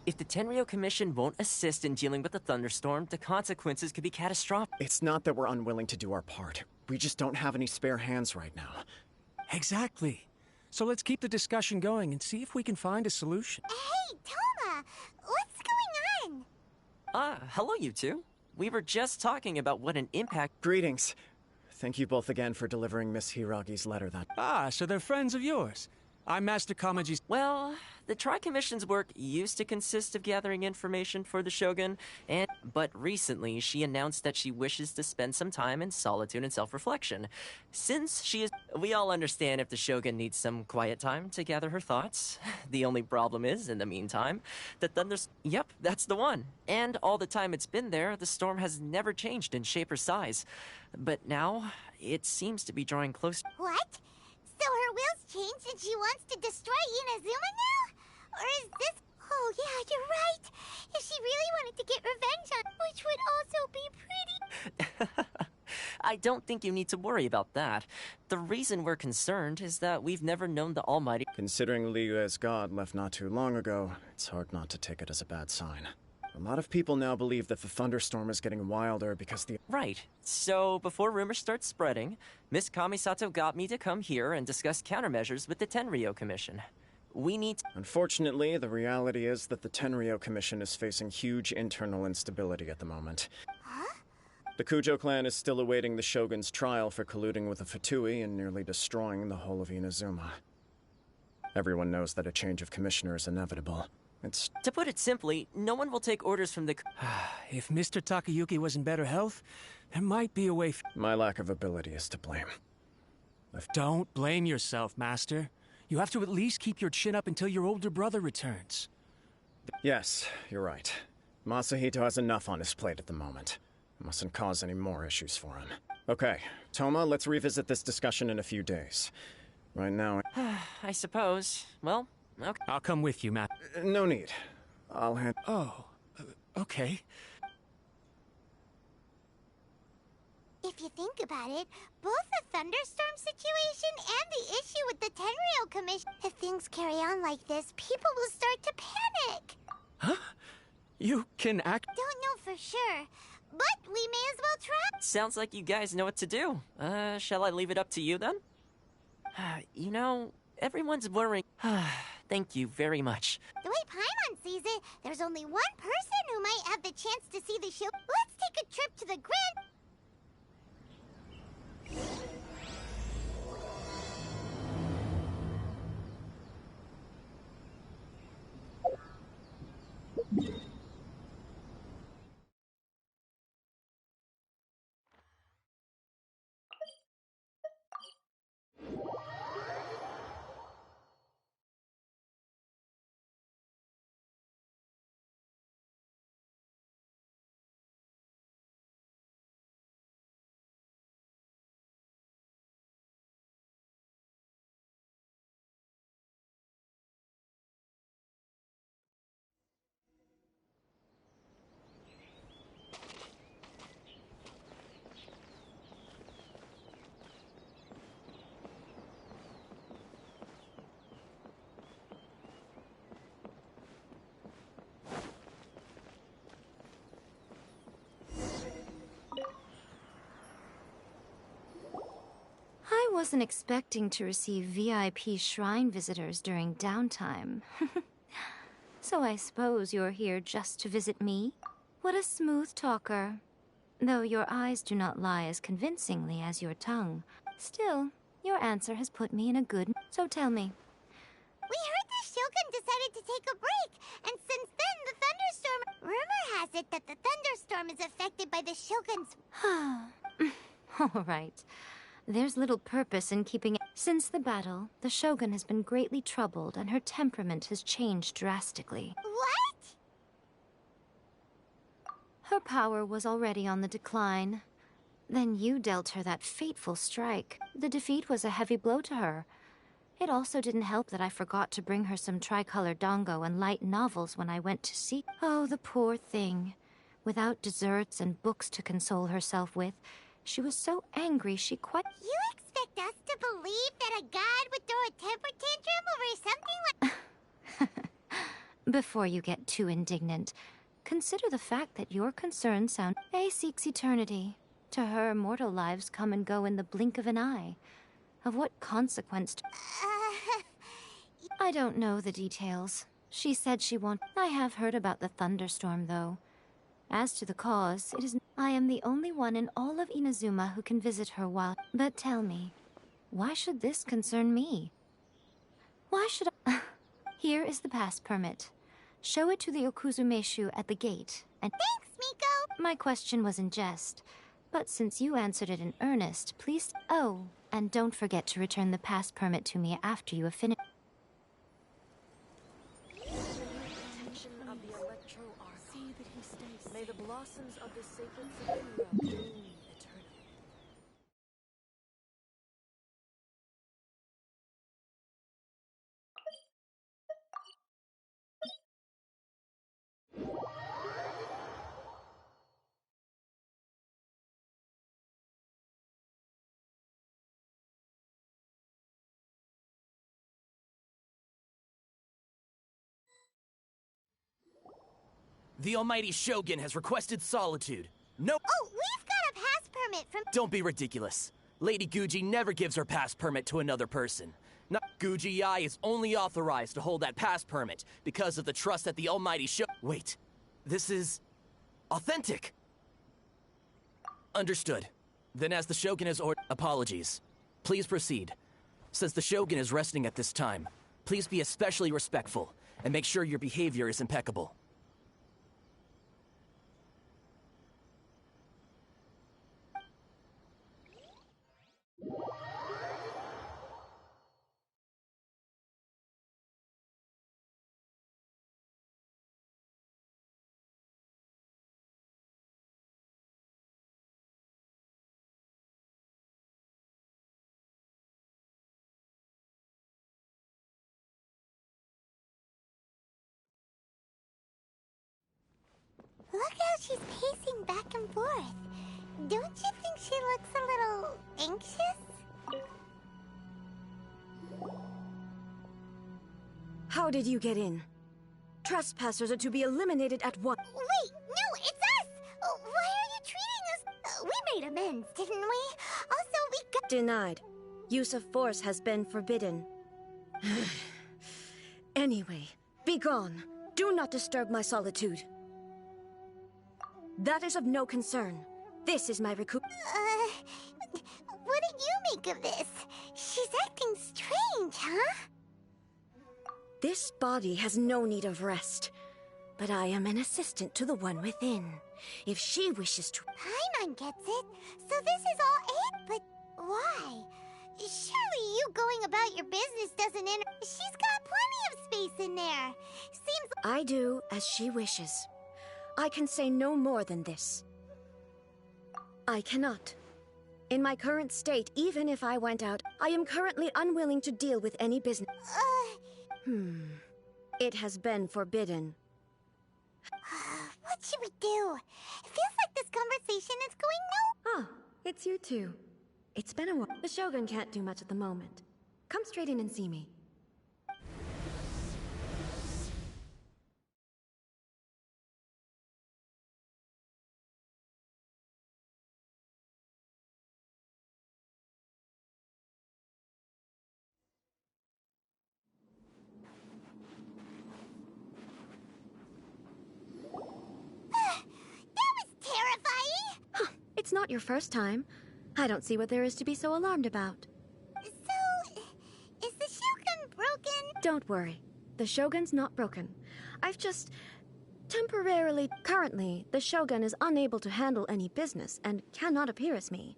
If the Tenryou Commission won't assist in dealing with the thunderstorm, the consequences could be catastrophic. It's not that we're unwilling to do our part. We just don't have any spare hands right now. Exactly. So let's keep the discussion going and see if we can find a solution. Hey, Toma! What's going on? Hello you two. We were just talking about what an impact— Greetings. Thank you both again for delivering Miss Hiragi's letter that— Ah, so they're friends of yours. I'm Master Kamaji's— Well, the Tri-Commission's work used to consist of gathering information for the Shogun, but recently she announced that she wishes to spend some time in solitude and self-reflection. Since she is— We all understand if the Shogun needs some quiet time to gather her thoughts. The only problem is, in the meantime, the thunders— Yep, that's the one. And all the time it's been there, the storm has never changed in shape or size. But now, it seems to be drawing close— What? So her will's changed and she wants to destroy Inazuma now? Or is this— Oh yeah, you're right. If she really wanted to get revenge on— Which would also be pretty— I don't think you need to worry about that. The reason we're concerned is that we've never known the Almighty— Considering Liyue's god left not too long ago, it's hard not to take it as a bad sign. A lot of people now believe that the thunderstorm is getting wilder because the— Right. So, before rumors start spreading, Miss Kamisato got me to come here and discuss countermeasures with the Tenryou Commission. We need to— Unfortunately, the reality is that the Tenryou Commission is facing huge internal instability at the moment. Huh? The Kujo clan is still awaiting the Shogun's trial for colluding with the Fatui and nearly destroying the whole of Inazuma. Everyone knows that a change of commissioner is inevitable. It's— To put it simply, no one will take orders from the— If Mr. Takayuki was in better health, there might be a way— My lack of ability is to blame. Don't blame yourself, Master. You have to at least keep your chin up until your older brother returns. Yes, you're right. Masahito has enough on his plate at the moment. Mustn't cause any more issues for him. Okay, Toma, let's revisit this discussion in a few days. Right now— I suppose. Well, okay. I'll come with you, Matt. No need. I'll hand— Oh, okay. If you think about it, both the thunderstorm situation and the issue with the Tenryou Commission— If things carry on like this, people will start to panic. Huh? You can act— Don't know for sure, but we may as well try. Sounds like you guys know what to do. Shall I leave it up to you then? You know, everyone's worrying. Thank you very much. The way Paimon sees it, there's only one person who might have the chance to see the show. Let's take a trip to the Grand— I wasn't expecting to receive VIP shrine visitors during downtime. So I suppose you're here just to visit me? What a smooth talker. Though your eyes do not lie as convincingly as your tongue. Still, your answer has put me in a good— So tell me. We heard the Shogun decided to take a break, and since then the thunderstorm— Rumor has it that the thunderstorm is affected by the Shogun's— All right. There's little purpose in keeping— Since the battle, the Shogun has been greatly troubled and her temperament has changed drastically. What? Her power was already on the decline. Then you dealt her that fateful strike. The defeat was a heavy blow to her. It also didn't help that I forgot to bring her some tricolor dango and light novels when I went to see— Oh, the poor thing. Without desserts and books to console herself with, she was so angry she quite— You expect us to believe that a god would throw a temper tantrum over something like— Before you get too indignant, consider the fact that your concerns sound... A seeks eternity. To her, mortal lives come and go in the blink of an eye. Of what consequence... I don't know the details. She said she won't... I have heard about the thunderstorm, though. As to the cause, it is... I am the only one in all of Inazuma who can visit her while... But tell me, why should this concern me? Why should I... Here is the pass permit. Show it to the Okuzumeshu at the gate, and... Thanks, Miko! My question was in jest, but since you answered it in earnest, please... Oh, and don't forget to return the pass permit to me after you have finished... May the blossoms of the sacred sakura bloom eternally. The almighty Shogun has requested solitude. No— Oh, we've got a pass permit from— Don't be ridiculous. Lady Guji never gives her pass permit to another person. Guji Ai is only authorized to hold that pass permit because of the trust that the almighty Wait, this is... authentic. Understood. Then as the Shogun has Apologies. Please proceed. Since the Shogun is resting at this time, please be especially respectful and make sure your behavior is impeccable. Look how she's pacing back and forth. Don't you think she looks a little anxious? How did you get in? Trespassers are to be eliminated at once. Wait, no, it's us! Why are you treating us? We made amends, didn't we? Also, we got— Denied. Use of force has been forbidden. Anyway, be gone. Do not disturb my solitude. That is of no concern. This is my recoup. What did you make of this? She's acting strange, huh? This body has no need of rest. But I am an assistant to the one within. If she wishes to... Paimon gets it. So this is all it? But why? Surely you going about your business doesn't She's got plenty of space in there. Seems... I do as she wishes. I can say no more than this. I cannot. In my current state, even if I went out, I am currently unwilling to deal with any business. It has been forbidden. What should we do? It feels like this conversation is going Ah, it's you two. It's been a while. The Shogun can't do much at the moment. Come straight in and see me. It's not your first time. I don't see what there is to be so alarmed about. So, is the Shogun broken? Don't worry. The Shogun's not broken. I've just... temporarily... Currently, the Shogun is unable to handle any business and cannot appear as me.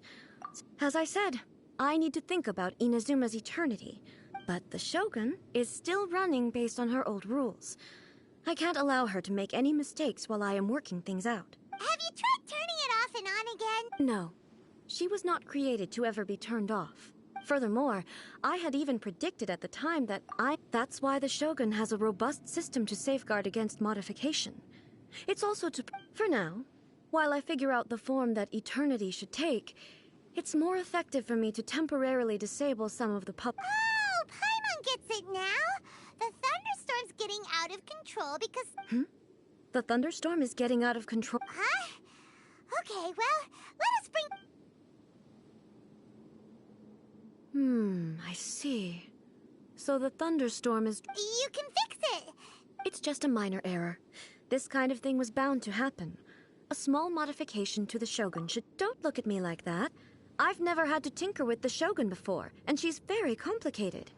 As I said, I need to think about Inazuma's eternity. But the Shogun is still running based on her old rules. I can't allow her to make any mistakes while I am working things out. Have you tried turning it off and on again? No. She was not created to ever be turned off. Furthermore, I had even predicted at the time that That's why the Shogun has a robust system to safeguard against modification. It's also to... For now, while I figure out the form that eternity should take, it's more effective for me to temporarily disable some of the Oh, Paimon gets it now! The thunderstorms getting out of control because... The thunderstorm is getting out of control. Huh? Okay, well, let us bring... I see. So the thunderstorm is... You can fix it! It's just a minor error. This kind of thing was bound to happen. A small modification to the Shogun should... Don't look at me like that. I've never had to tinker with the Shogun before, and she's very complicated.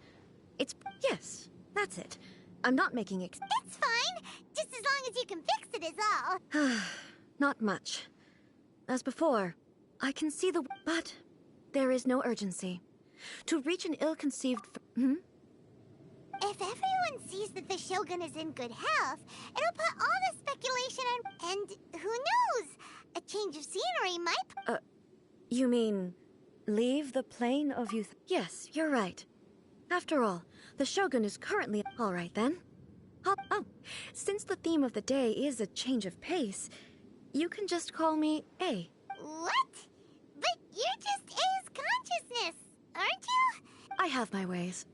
It's... Yes, that's it. I'm not making It's fine, just as long as you can fix it is all. Not much. As before, I can see the... But there is no urgency. To reach an ill-conceived... If everyone sees that the Shogun is in good health, it'll put all the speculation on... And who knows? A change of scenery might... You mean... leave the plane of youth? Yes, you're right. After all, the Shogun is currently... All right, then. Oh, since the theme of the day is a change of pace, you can just call me A. What? But you're just A's consciousness, aren't you? I have my ways.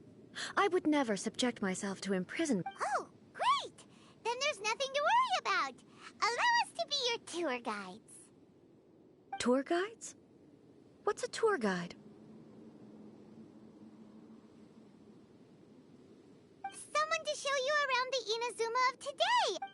I would never subject myself to imprisonment. Oh, great! Then there's nothing to worry about. Allow us to be your tour guides. Tour guides? What's a tour guide? Someone to show you around the Inazuma of today!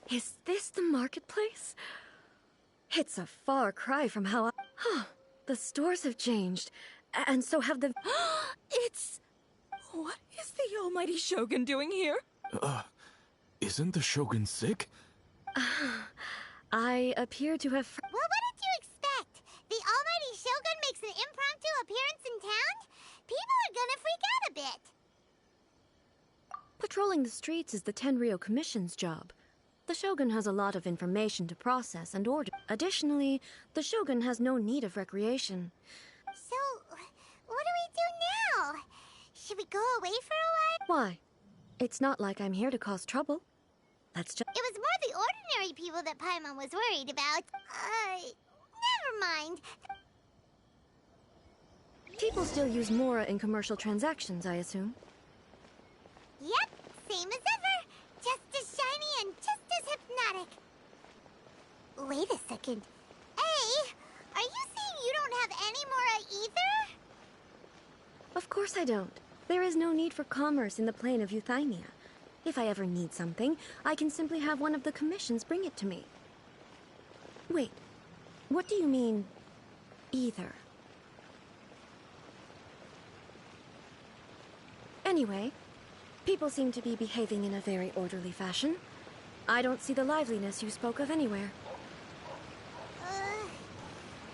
Is this the marketplace? It's a far cry from how the stores have changed, and so have the... It's... What is the almighty Shogun doing here? Isn't the Shogun sick? I appear to have... Well, what did you expect? The almighty Shogun makes an impromptu appearance in town? People are gonna freak out a bit. Patrolling the streets is the Tenryou Commission's job. The Shogun has a lot of information to process and order. Additionally, the Shogun has no need of recreation. So, what do we do now? Should we go away for a while? Why? It's not like I'm here to cause trouble. That's just... It was more the ordinary people that Paimon was worried about. Never mind. People still use Mora in commercial transactions, I assume. Yep, same as ever. Just as shiny and just as hypnotic. Wait a second. Hey, are you saying you don't have any Mora either? Of course I don't. There is no need for commerce in the plane of Euthymia. If I ever need something, I can simply have one of the commissions bring it to me. Wait, what do you mean, either? Anyway, people seem to be behaving in a very orderly fashion. I don't see the liveliness you spoke of anywhere.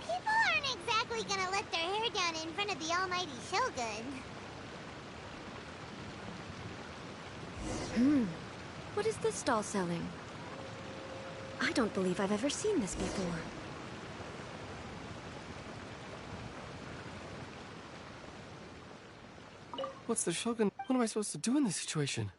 People aren't exactly gonna let their hair down in front of the almighty Shogun. What is this stall selling? I don't believe I've ever seen this before. What's the Shogun? What am I supposed to do in this situation?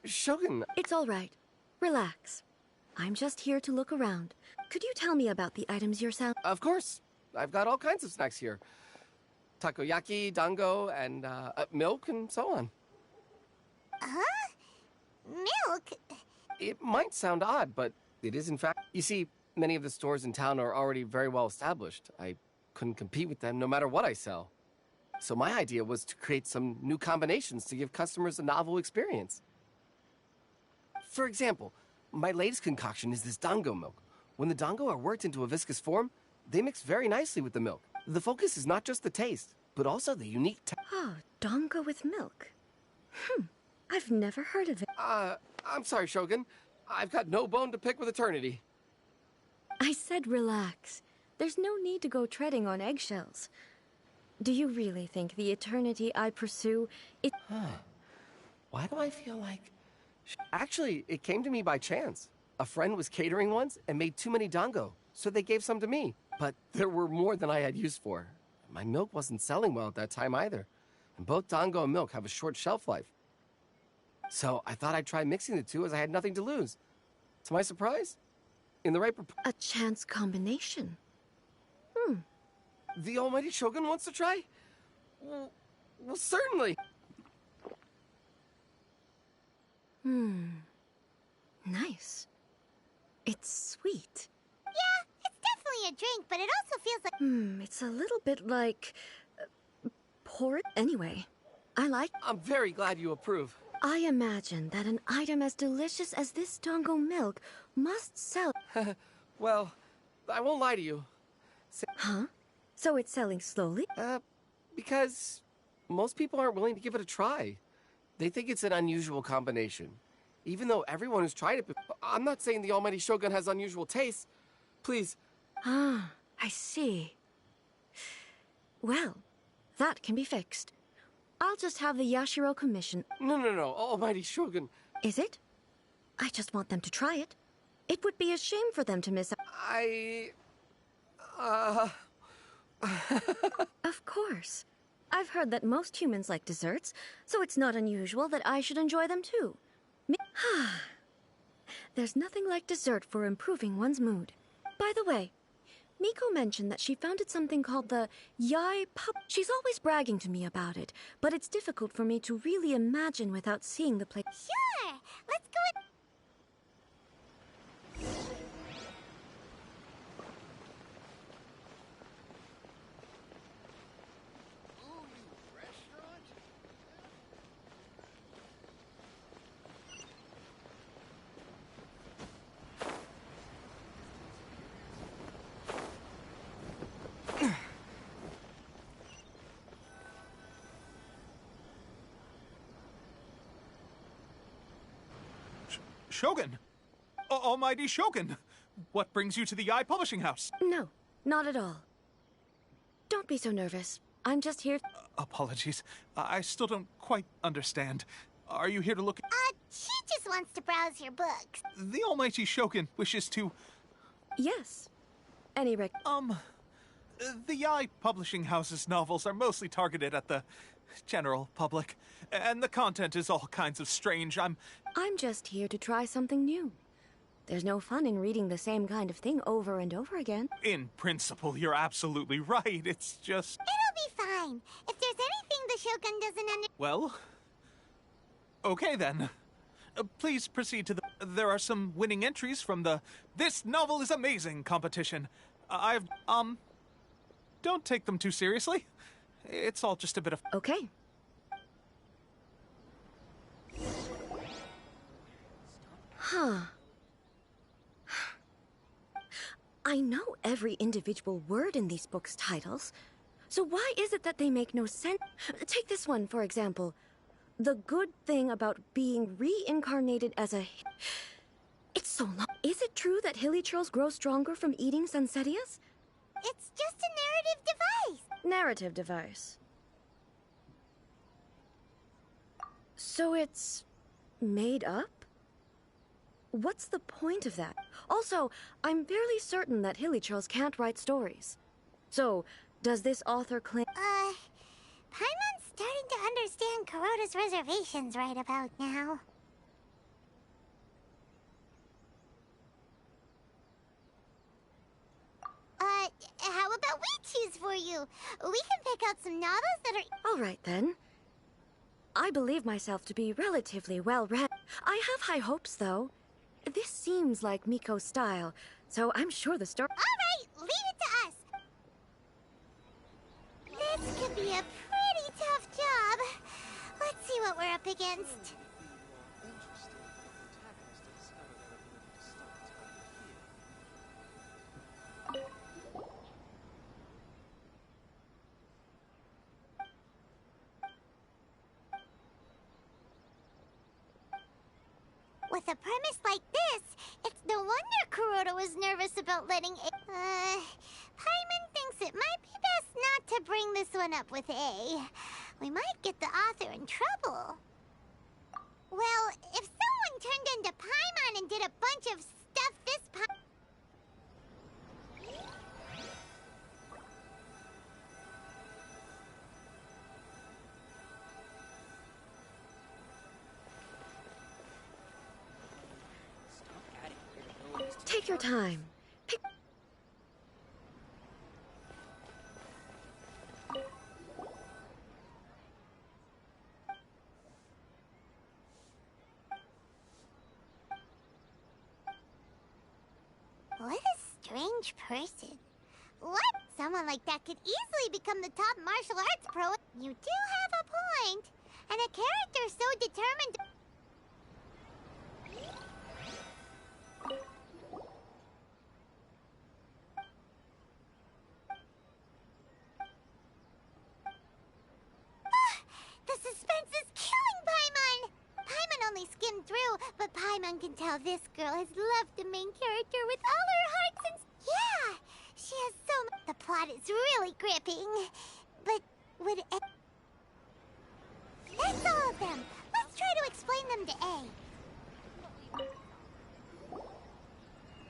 Shogun! It's all right. Relax. I'm just here to look around. Could you tell me about the items you're selling? Of course. I've got all kinds of snacks here. Takoyaki, dango, and milk, and so on. Huh? Milk? It might sound odd, but it is in fact. You see, many of the stores in town are already very well established. I couldn't compete with them no matter what I sell. So my idea was to create some new combinations to give customers a novel experience. For example, my latest concoction is this dango milk. When the dango are worked into a viscous form, they mix very nicely with the milk. The focus is not just the taste, but also the unique Oh, dango with milk. I've never heard of it. I'm sorry, Shogun. I've got no bone to pick with eternity. I said relax. There's no need to go treading on eggshells. Do you really think the eternity I pursue, Why do I feel like... Actually, it came to me by chance. A friend was catering once and made too many dango, so they gave some to me. But there were more than I had use for. My milk wasn't selling well at that time either. And both dango and milk have a short shelf life. So I thought I'd try mixing the two as I had nothing to lose. To my surprise, in the right a chance combination? The almighty Shogun wants to try? Well, certainly. Nice. It's sweet. Yeah, it's definitely a drink, but it also feels like... It's a little bit like... port? Anyway, I like... I'm very glad you approve. I imagine that an item as delicious as this dango milk must sell... Well, I won't lie to you. Huh? So it's selling slowly? Because most people aren't willing to give it a try. They think it's an unusual combination. Even though everyone who's tried it... I'm not saying the almighty Shogun has unusual tastes. Please. Ah, I see. Well, that can be fixed. I'll just have the Yashiro commission. No, almighty Shogun. Is it? I just want them to try it. It would be a shame for them to miss out. Of course. I've heard that most humans like desserts, so it's not unusual that I should enjoy them too. There's nothing like dessert for improving one's mood. By the way, Miko mentioned that she founded something called the Yai Pub. She's always bragging to me about it, but it's difficult for me to really imagine without seeing the place. Sure! Let's go in... Shogun! Almighty Shogun! What brings you to the Eye Publishing House? No, not at all. Don't be so nervous. I'm just here... Apologies. I still don't quite understand. Are you here to look... she just wants to browse your books. The Almighty Shogun wishes to... Yes. Any The Eye Publishing House's novels are mostly targeted at the general public, and the content is all kinds of strange. I'm just here to try something new. There's no fun in reading the same kind of thing over and over again. In principle, you're absolutely right. It's just... It'll be fine. If there's anything the Shogun doesn't Well, okay then. Please proceed to the... There are some winning entries from the This Novel is Amazing competition. Don't take them too seriously. It's all just a bit of... Okay. I know every individual word in these books' titles. So why is it that they make no sense? Take this one, for example. The good thing about being reincarnated as a... It's so long. Is it true that hilly churls grow stronger from eating Sansetias? It's just a narrative device. Narrative device. So it's made up? What's the point of that? Also, I'm fairly certain that hilly churls can't write stories. So, does this author claim— Paimon's starting to understand Kuroda's reservations right about now. How about we choose for you? We can pick out some novels that are— All right, then. I believe myself to be relatively well-read. I have high hopes, though. This seems like Miko's style, so I'm sure the story— All right, leave it to us. This could be a pretty tough job. Let's see what we're up against. With a premise like this, it's no wonder Kuroda was nervous about letting Paimon thinks it might be best not to bring this one up with A. We might get the author in trouble. Well, if someone turned into Paimon and did a bunch of stuff this Take your time. Pick— What a strange person. What? Someone like that could easily become the top martial arts pro. You do have a point. And a character so determined— The suspense is killing Paimon! Paimon only skimmed through, but Paimon can tell this girl has loved the main character with all her heart since— Yeah! She has so much— The plot is really gripping. But would That's all of them! Let's try to explain them to A.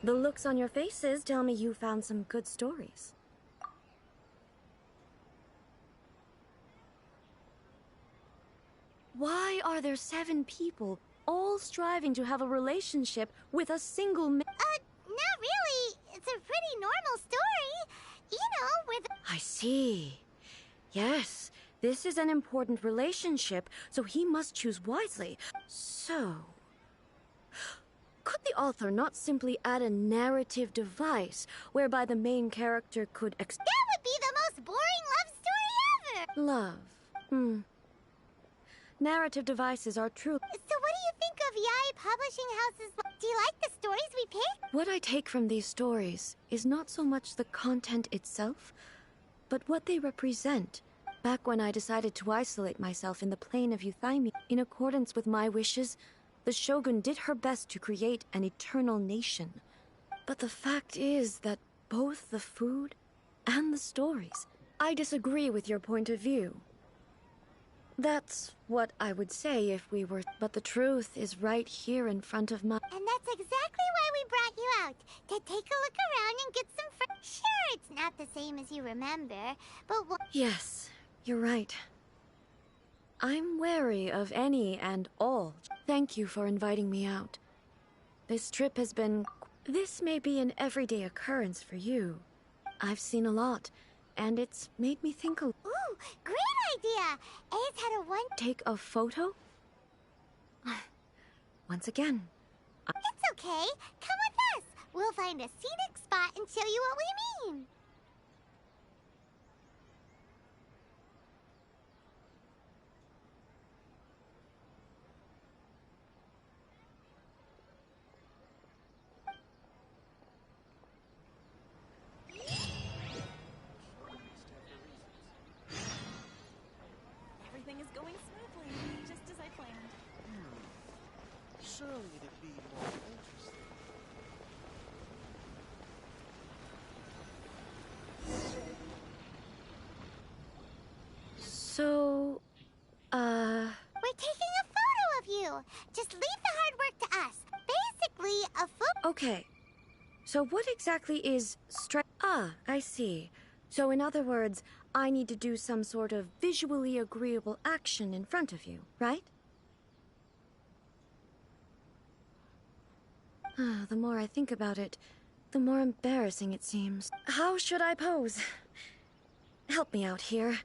The looks on your faces tell me you found some good stories. Why are there 7 people, all striving to have a relationship with a single man? Not really. It's a pretty normal story. You know, with— I see. Yes, this is an important relationship, so he must choose wisely. So, could the author not simply add a narrative device whereby the main character could That would be the most boring love story ever! Love. Narrative devices are true. So what do you think of Yae Publishing House's— Do you like the stories we pick? What I take from these stories is not so much the content itself, but what they represent. Back when I decided to isolate myself in the plane of Euthymia, in accordance with my wishes, the Shogun did her best to create an eternal nation. But the fact is that both the food and the stories— I disagree with your point of view. That's what I would say if we were— But the truth is right here in front of my— And that's exactly why we brought you out. To take a look around and get some Sure, it's not the same as you remember, but Yes, you're right. I'm wary of any and all. Thank you for inviting me out. This trip has been— This may be an everyday occurrence for you. I've seen a lot, and it's made me think a— Ooh, great idea! A's had a one— Take a photo? Once again. It's okay. Come with us. We'll find a scenic spot and show you what we mean. Everything is going smoothly, just as I planned. Surely it'd be more interesting. Okay. So what exactly is Ah, I see. So in other words, I need to do some sort of visually agreeable action in front of you, right? The more I think about it, the more embarrassing it seems. How should I pose? Help me out here.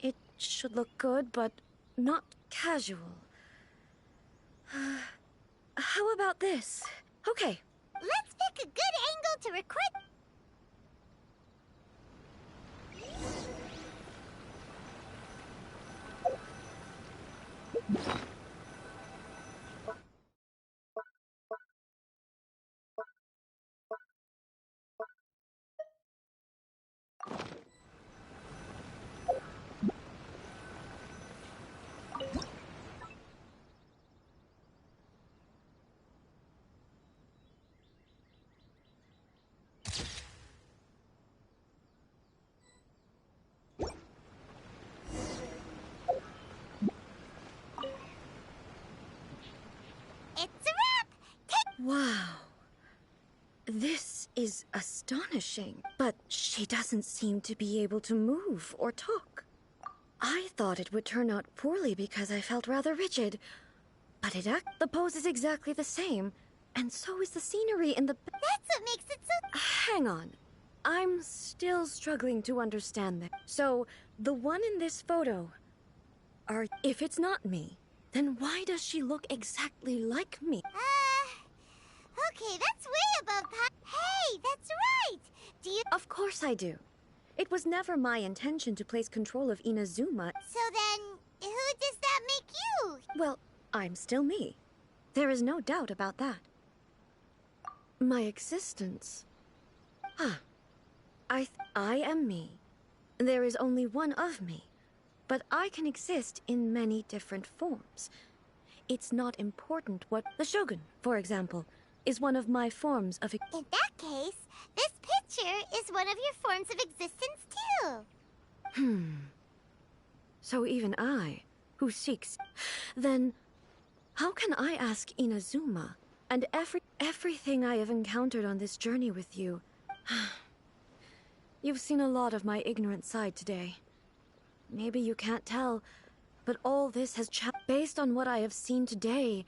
It should look good, but not casual. How about this? Okay. Let's pick a good angle to record. It's a wrap! Wow. This is astonishing, but she doesn't seem to be able to move or talk. I thought it would turn out poorly because I felt rather rigid, but the pose is exactly the same, and so is the scenery in the... That's what makes it so... Hang on. I'm still struggling to understand that. So, the one in this photo... If it's not me, then why does she look exactly like me? Okay, that's way above Hey, that's right! Do you... Of course I do. It was never my intention to place control of Inazuma. So then, who does that make you? Well, I'm still me. There is no doubt about that. My existence... I am me. There is only one of me. But I can exist in many different forms. It's not important what... The Shogun, for example, is one of my forms of... In that case, this picture is one of your forms of existence too. So even I, who seeks... Then, how can I ask Inazuma and everything I have encountered on this journey with you? You've seen a lot of my ignorant side today. Maybe you can't tell, but all this has based on what I have seen today,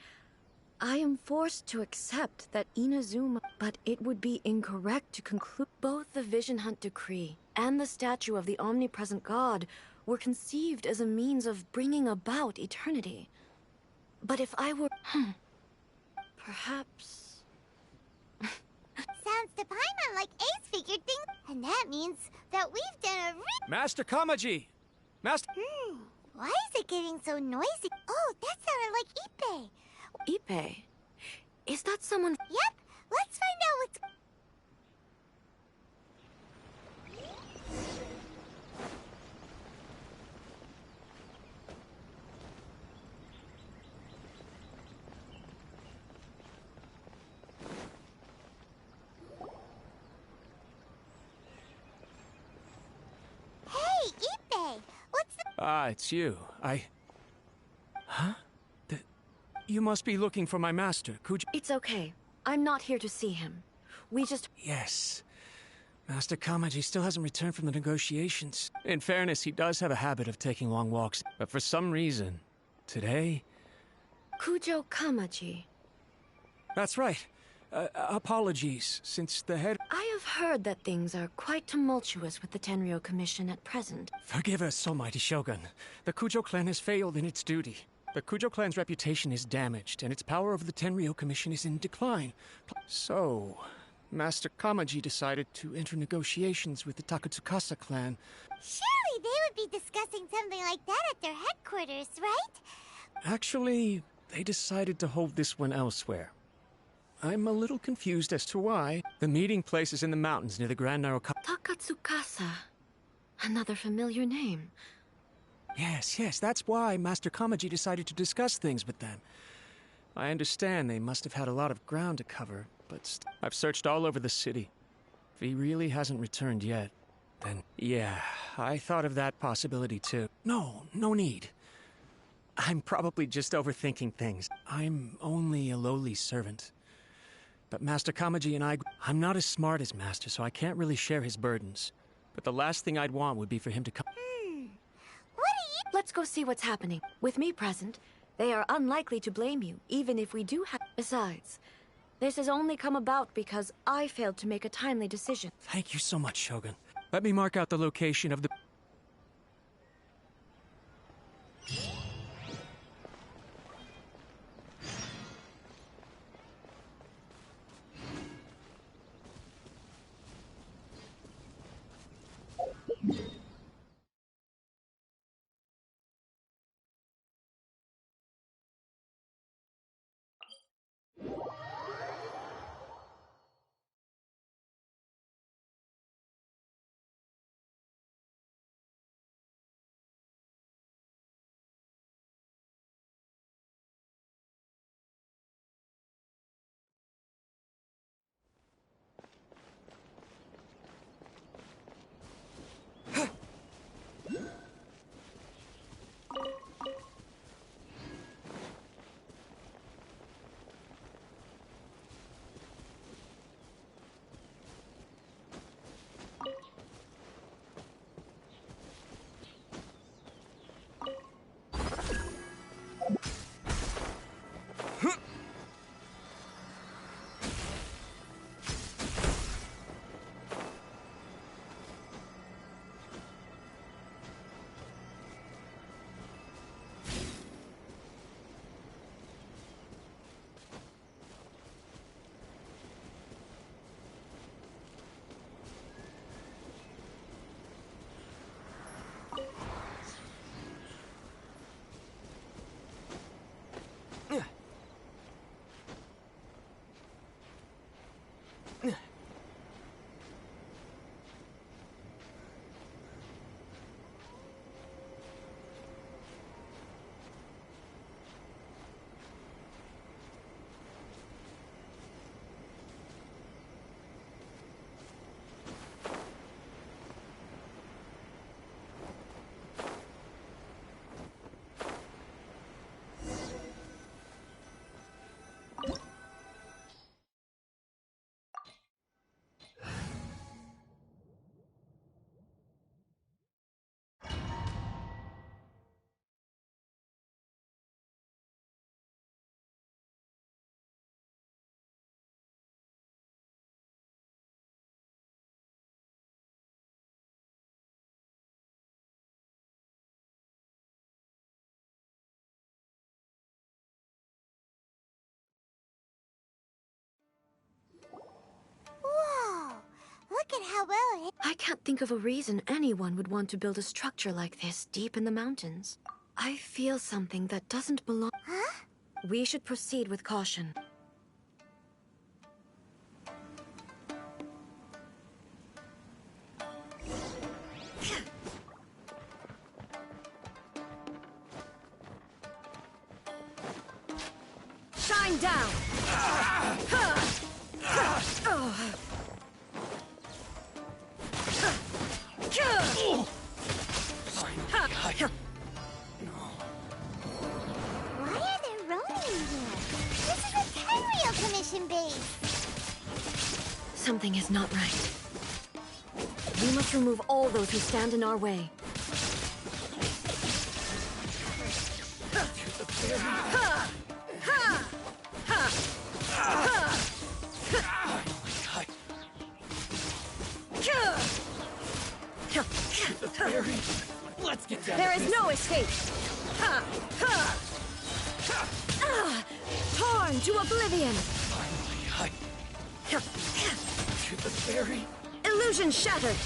I am forced to accept that Inazuma... But it would be incorrect to conclude both the Vision Hunt Decree and the statue of the omnipresent God were conceived as a means of bringing about eternity. But if I were... Perhaps... Sounds to Paimon like Ace figured things, and that means that we've done a Master Kamaji! Master... Why is it getting so noisy? Oh, that sounded like Ipe. Ipe? Is that someone... Yep, let's find out what's... Hey, Ipe! What's the... Ah, it's you. Huh? You must be looking for my master, Kuj... It's okay. I'm not here to see him. We just... Yes. Master Kamaji still hasn't returned from the negotiations. In fairness, he does have a habit of taking long walks, but for some reason, today... Kujo Kamaji. That's right. Apologies, since the head... I have heard that things are quite tumultuous with the Tenryo Commission at present. Forgive us, almighty Shogun. The Kujo clan has failed in its duty. The Kujo clan's reputation is damaged, and its power over the Tenryo Commission is in decline. So, Master Kamaji decided to enter negotiations with the Takatsukasa clan. Surely they would be discussing something like that at their headquarters, right? Actually, they decided to hold this one elsewhere. I'm a little confused as to why. The meeting place is in the mountains near the Grand Naroko... Takatsukasa. Another familiar name. Yes, that's why Master Kamaji decided to discuss things with them. I understand they must have had a lot of ground to cover, but I've searched all over the city. If he really hasn't returned yet, then yeah, I thought of that possibility too. No need. I'm probably just overthinking things. I'm only a lowly servant. But Master Kamaji and I'm not as smart as Master, so I can't really share his burdens. But the last thing I'd want would be for him to come. Let's go see what's happening. With me present, they are unlikely to blame you, even if we do have... Besides, this has only come about because I failed to make a timely decision. Thank you so much, Shogun. Let me mark out the location of the... Look at how well it... I can't think of a reason anyone would want to build a structure like this deep in the mountains. I feel something that doesn't belong... Huh? We should proceed with caution. Shine down! Why are there Ronin here? This is a Tenryou Commission base! Something is not right. We must remove all those who stand in our way. Let's get down. There is no escape! Torn to oblivion! Finally, to the ferry. Illusion shattered!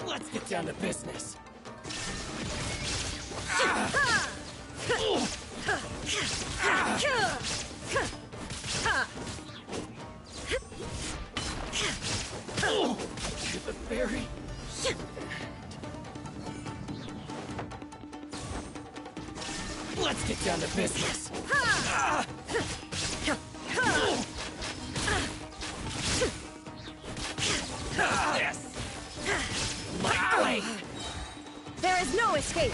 Let's get down to business. To the ferry. Let's get down to business. Yes. There is no escape!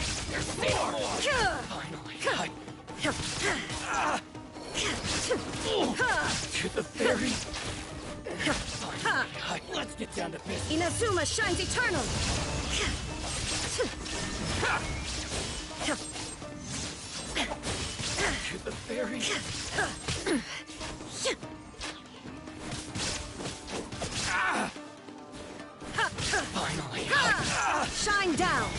To the ferry. Let's get down to business. Inazuma shines eternal! To the ferry. Finally. Shine down!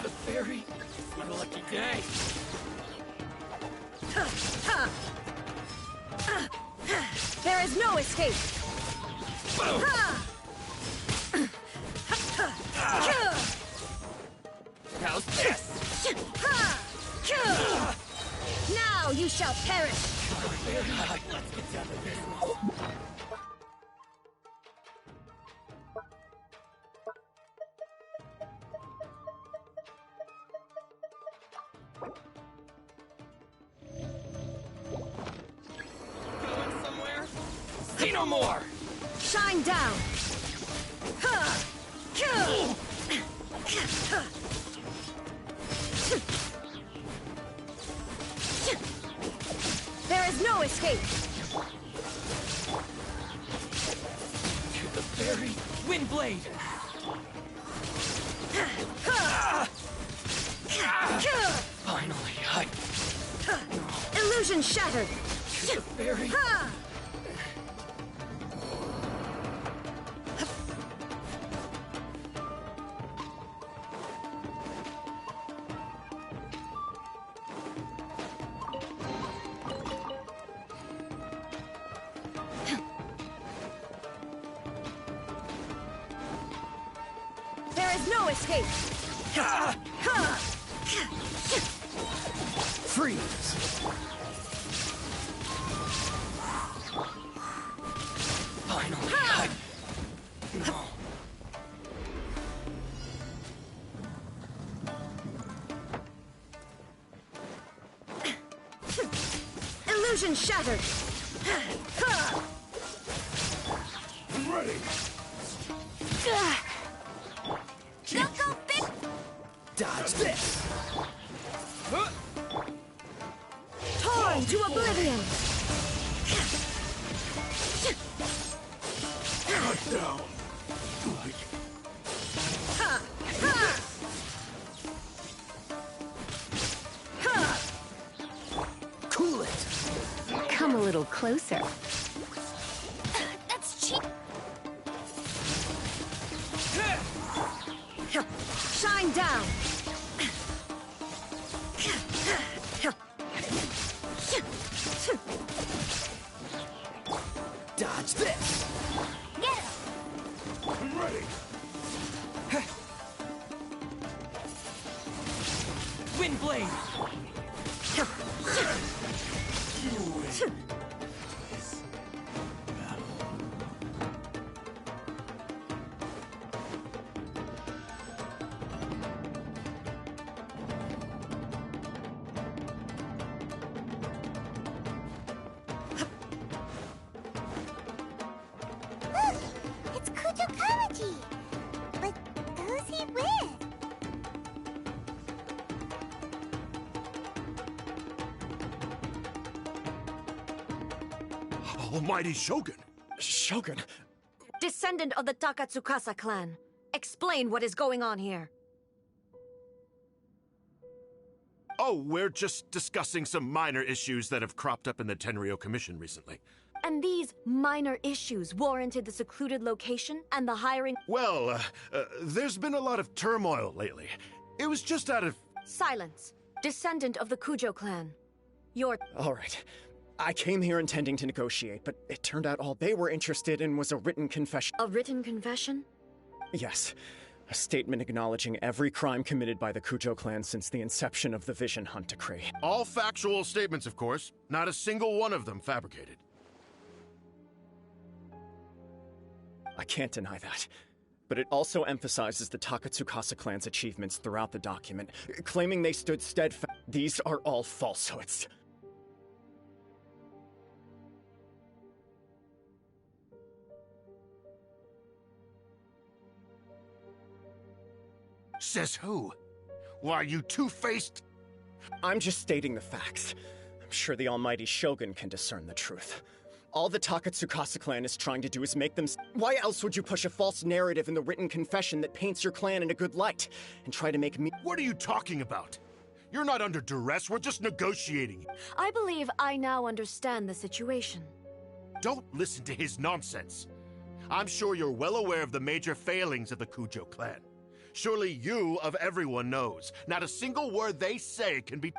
The ferry. What a lucky day. There is no escape! How's this? Now you shall perish! Let's get down to business. Going somewhere? Say no more! Shine down! There is no escape! To the ferry. Windblade! Finally, Illusion shattered! to the ferry. There is no escape! Freeze! Finally, no. Illusion shattered! I'm ready. Don't go big! Dodge this. Torn to oblivion! Cut down. Cool it. Come a little closer. That's cheap! Shine down! Dodge this. Get him! I'm ready. Windblade. Look! It's Kujo Kamaji! But who's he with? Almighty Shogun! Shogun, Descendant of the Takatsukasa clan. Explain what is going on here. Oh, we're just discussing some minor issues that have cropped up in the Tenryo Commission recently. And these minor issues warranted the secluded location and the hiring. Well, there's been a lot of turmoil lately. It was just out of... Silence. Descendant of the Kujo clan. Your. all right. I came here intending to negotiate, but it turned out all they were interested in was a written confession. A written confession? Yes. A statement acknowledging every crime committed by the Kujo clan since the inception of the Vision Hunt Decree. All factual statements, of course. Not a single one of them fabricated. I can't deny that. But it also emphasizes the Takatsukasa clan's achievements throughout the document, claiming they stood steadfast. These are all falsehoods. Says who? Why, you two-faced... I'm just stating the facts. I'm sure the almighty Shogun can discern the truth. All the Takatsukasa clan is trying to do is make them... Why else would you push a false narrative in the written confession that paints your clan in a good light, and try to make me... What are you talking about? You're not under duress, we're just negotiating. I believe I now understand the situation. Don't listen to his nonsense. I'm sure you're well aware of the major failings of the Kujo clan. Surely you, of everyone, knows. Not a single word they say can be...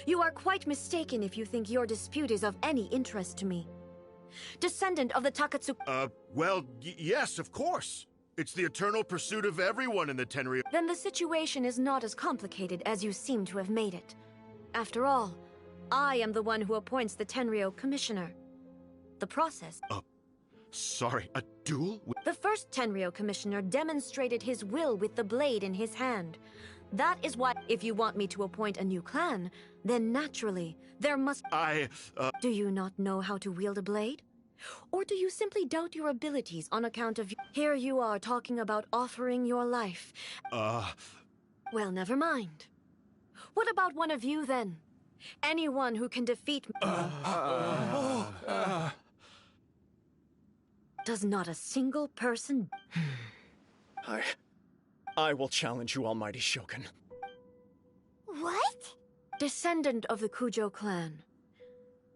You are quite mistaken if you think your dispute is of any interest to me. Descendant of the Takatsuki... well, yes, of course. It's the eternal pursuit of everyone in the Tenryou. Then the situation is not as complicated as you seem to have made it. After all, I am the one who appoints the Tenryou commissioner. The process... Sorry, a duel? The first Tenryou commissioner demonstrated his will with the blade in his hand. That is why, if you want me to appoint a new clan, then naturally, there must... Do you not know how to wield a blade? Or do you simply doubt your abilities on account of... Here you are talking about offering your life. Well, never mind. What about one of you, then? Anyone who can defeat me... Does not a single person... I will challenge you, almighty Shogun. What? Descendant of the Kujo clan.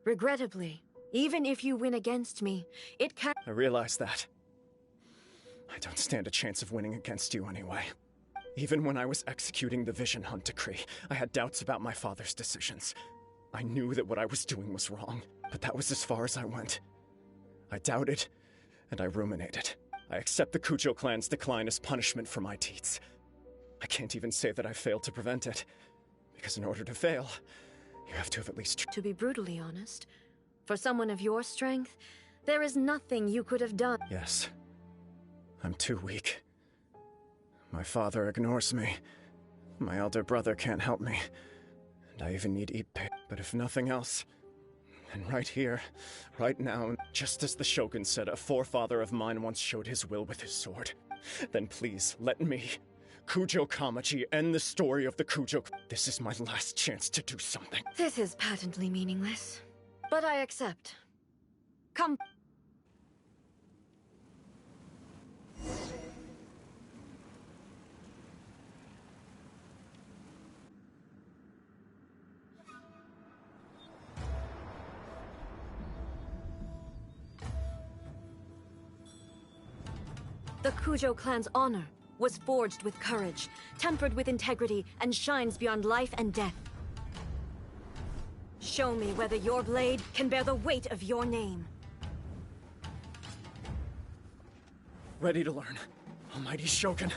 Regrettably, even if you win against me, it can... I realize that. I don't stand a chance of winning against you anyway. Even when I was executing the Vision Hunt decree, I had doubts about my father's decisions. I knew that what I was doing was wrong, but that was as far as I went. I doubted, and I ruminated. I accept the Kujo clan's decline as punishment for my deeds. I can't even say that I failed to prevent it, because in order to fail, you have to have at least... To be brutally honest, for someone of your strength, there is nothing you could have done. Yes. I'm too weak. My father ignores me. My elder brother can't help me. And I even need Ippei. But if nothing else... And right here, right now, just as the Shogun said, a forefather of mine once showed his will with his sword. Then please, let me, Kujo Kamaji, end the story of the Kujo... This is my last chance to do something. This is patently meaningless. But I accept. Come... The Kujo clan's honor was forged with courage, tempered with integrity, and shines beyond life and death. Show me whether your blade can bear the weight of your name. Ready to learn, almighty Shogun.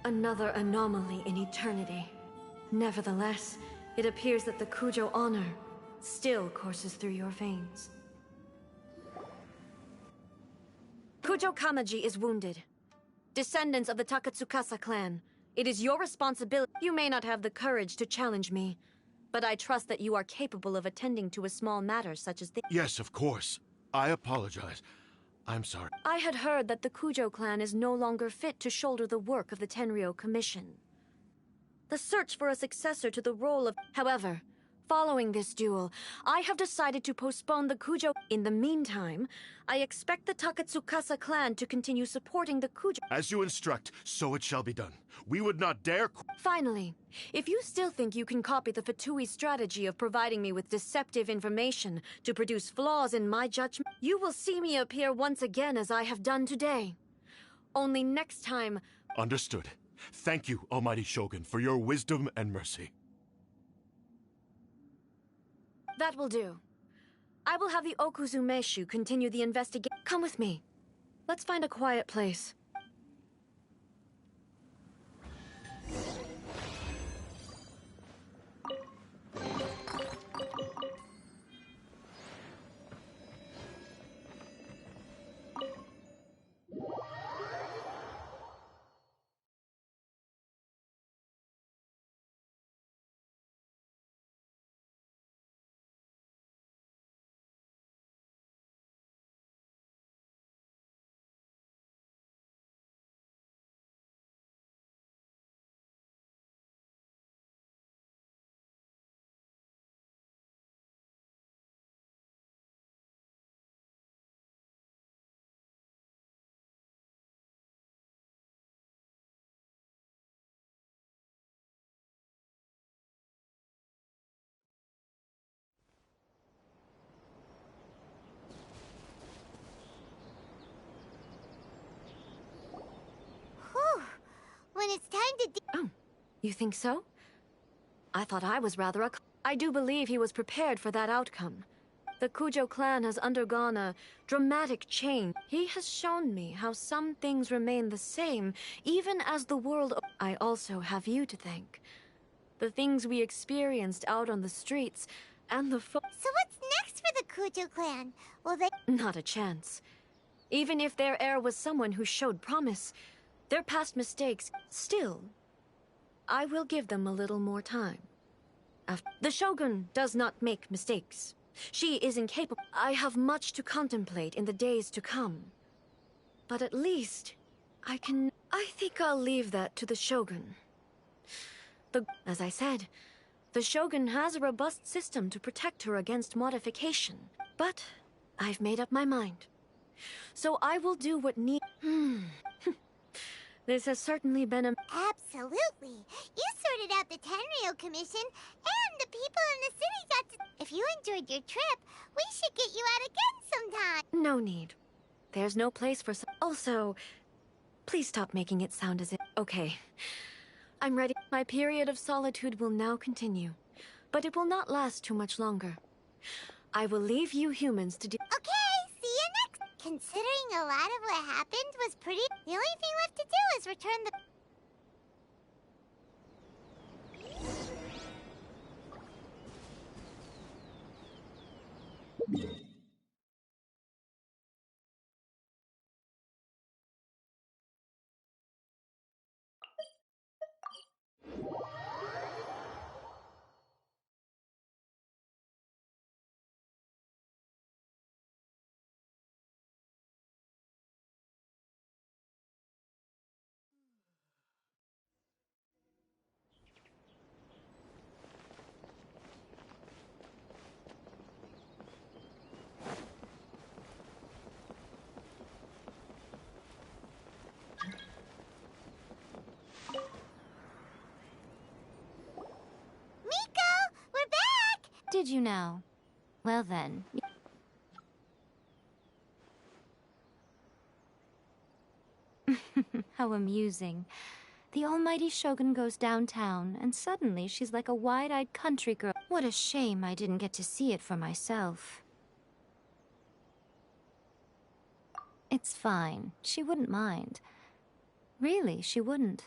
Another anomaly in eternity. Nevertheless, it appears that the Kujo honor still courses through your veins. Kujo Kamaji is wounded. Descendants of the Takatsukasa clan, it is your responsibility. You may not have the courage to challenge me, but I trust that you are capable of attending to a small matter such as this. Yes, of course. I apologize. I'm sorry. I had heard that the Kujo clan is no longer fit to shoulder the work of the Tenryou Commission. The search for a successor to the role of... However, following this duel, I have decided to postpone the Kujo... In the meantime, I expect the Takatsukasa clan to continue supporting the Kujo... As you instruct, so it shall be done. We would not dare... Finally, if you still think you can copy the Fatui strategy of providing me with deceptive information to produce flaws in my judgment, you will see me appear once again as I have done today. Only next time... Understood. Thank you, Almighty Shogun, for your wisdom and mercy. That will do. I will have the Okuzumeshu continue the investigation. Come with me. Let's find a quiet place. When it's time to Oh, you think so? I thought I was rather a... I do believe he was prepared for that outcome. The Kujo clan has undergone a dramatic change. He has shown me how some things remain the same, even as the world... I also have you to thank. The things we experienced out on the streets, and the So what's next for the Kujo clan? Will they... Not a chance. Even if their heir was someone who showed promise, their past mistakes... Still, I will give them a little more time. The Shogun does not make mistakes. She is incapable. I have much to contemplate in the days to come. But at least, I think I'll leave that to the Shogun. As I said, the Shogun has a robust system to protect her against modification. But I've made up my mind. So I will do what This has certainly been a... Absolutely. You sorted out the Tenryou Commission, and the people in the city got to... If you enjoyed your trip, we should get you out again sometime. No need. There's no place for some... Also, please stop making it sound as if... Okay. I'm ready. My period of solitude will now continue, but it will not last too much longer. I will leave you humans to do... Okay, see you next... Considering a lot of what happened was pretty... The only thing left to do is return the... Did you know? Well then... How amusing. The almighty Shogun goes downtown, and suddenly she's like a wide-eyed country girl. What a shame I didn't get to see it for myself. It's fine. She wouldn't mind. Really, she wouldn't.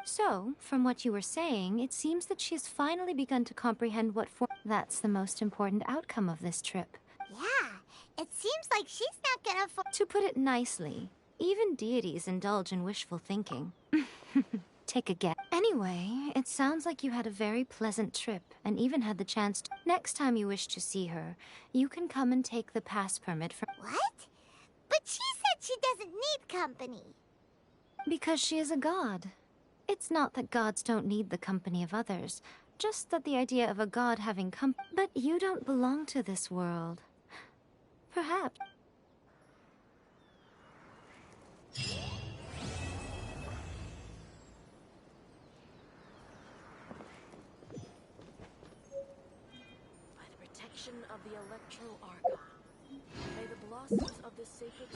So, from what you were saying, it seems that she has finally begun to comprehend what form... That's the most important outcome of this trip. Yeah, It seems like she's not gonna To put it nicely, even deities indulge in wishful thinking. Take a guess. Anyway, it sounds like you had a very pleasant trip and even had the chance to... Next time you wish to see her, you can come and take the pass permit from... What? But she said she doesn't need company. Because she is a god. It's not that gods don't need the company of others, just that the idea of a god having But you don't belong to this world. Perhaps. By the protection of the Electro Archon, may the blossoms of this sacred...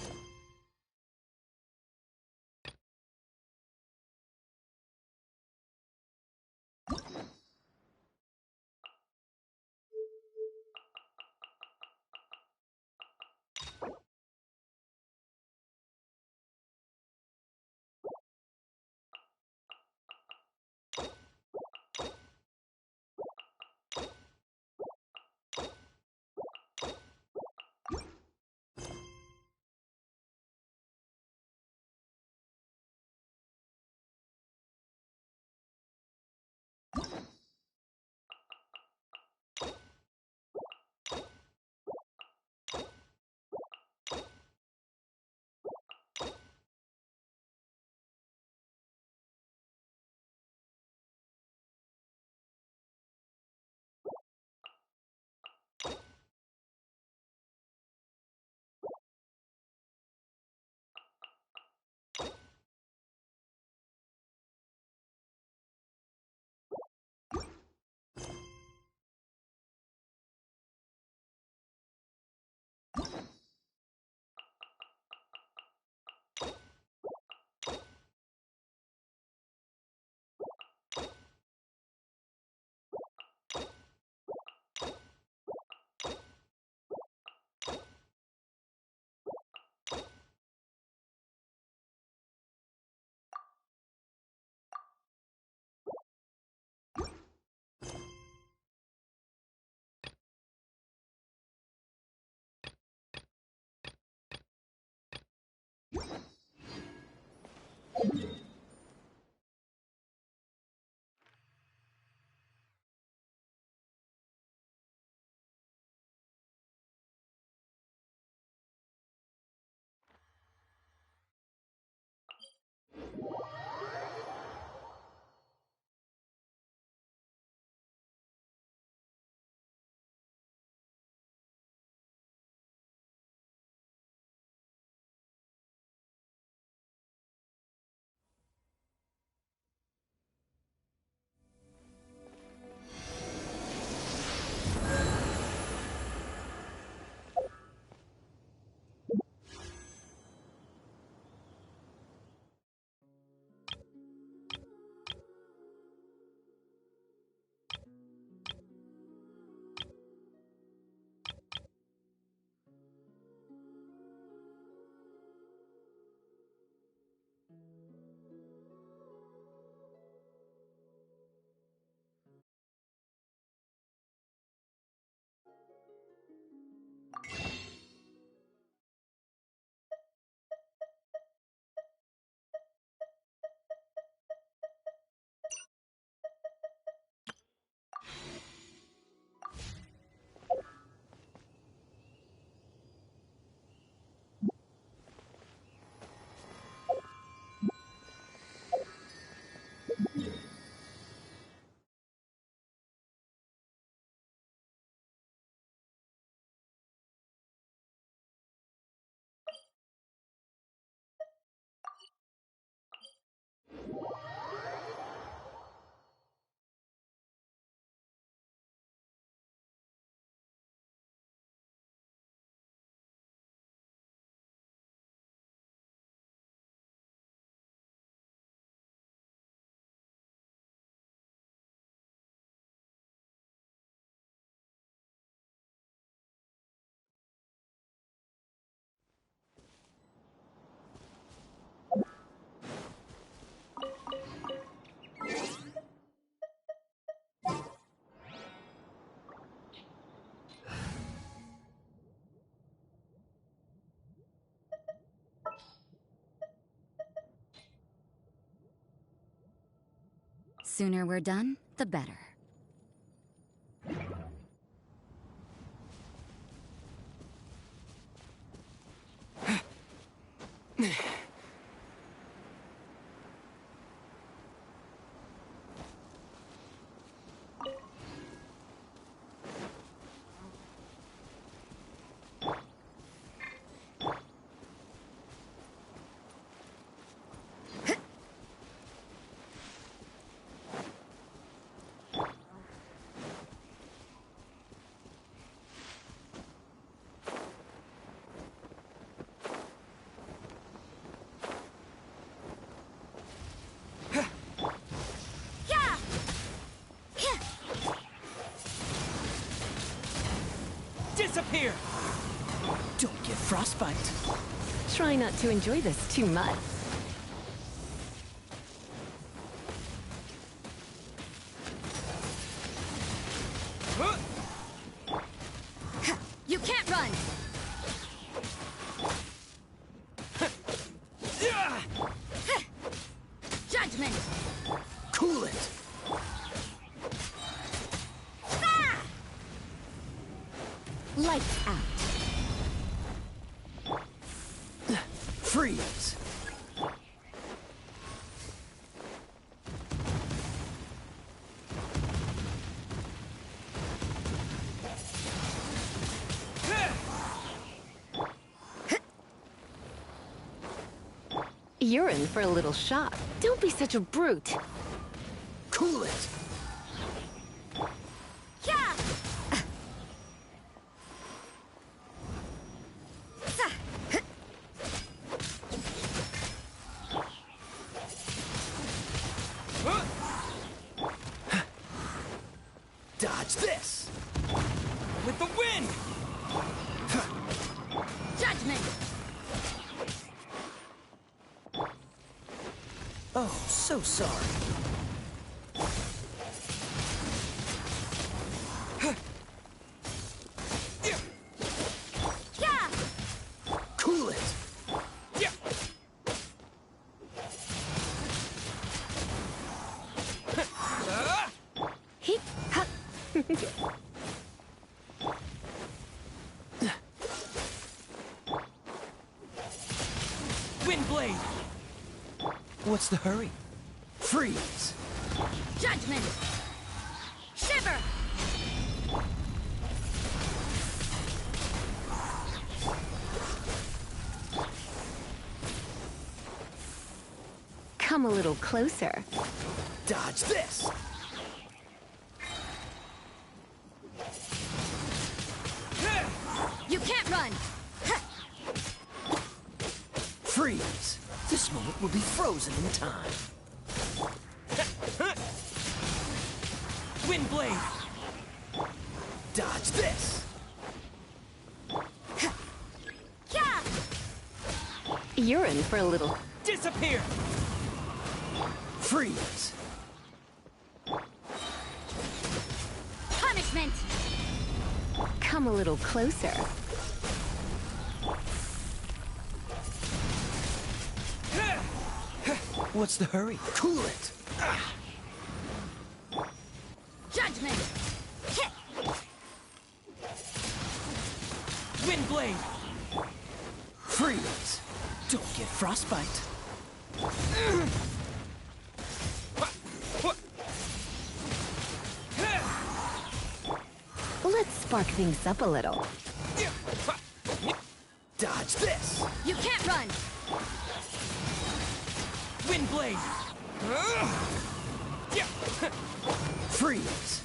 sooner we're done, the better. Disappear! Don't get frostbite. Try not to enjoy this too much. You can't run! Judgment! Cool it! Lights out. Freeze! You're in for a little shock. Don't be such a brute. Cool it! Dodge this! With the wind! Judgment! Oh, so sorry. Cool it! Wind blade! What's the hurry? Freeze! Judgment! Shiver! Come a little closer. Dodge this! You can't run! Freeze! This moment will be frozen in time. Wind blade! Dodge this! You're in for a little... Disappear! Freeze! Punishment! Come a little closer. What's the hurry? Cool it! Judgment! Wind blade! Freeze! Don't get frostbite. Let's spark things up a little. Dodge this! You can't run! Wind blade! Freeze!